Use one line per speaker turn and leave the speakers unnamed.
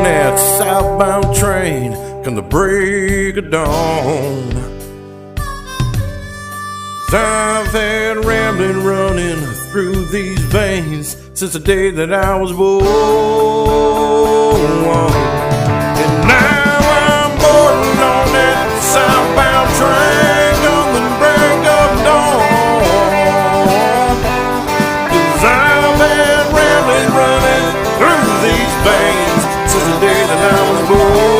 that southbound train come the break of dawn. 'Cause I've had rambling running through these veins since the day that I was born. And now I'm boarding on that southbound train on the break of dawn. 'Cause I've had rambling running through these veins since the day that I was born.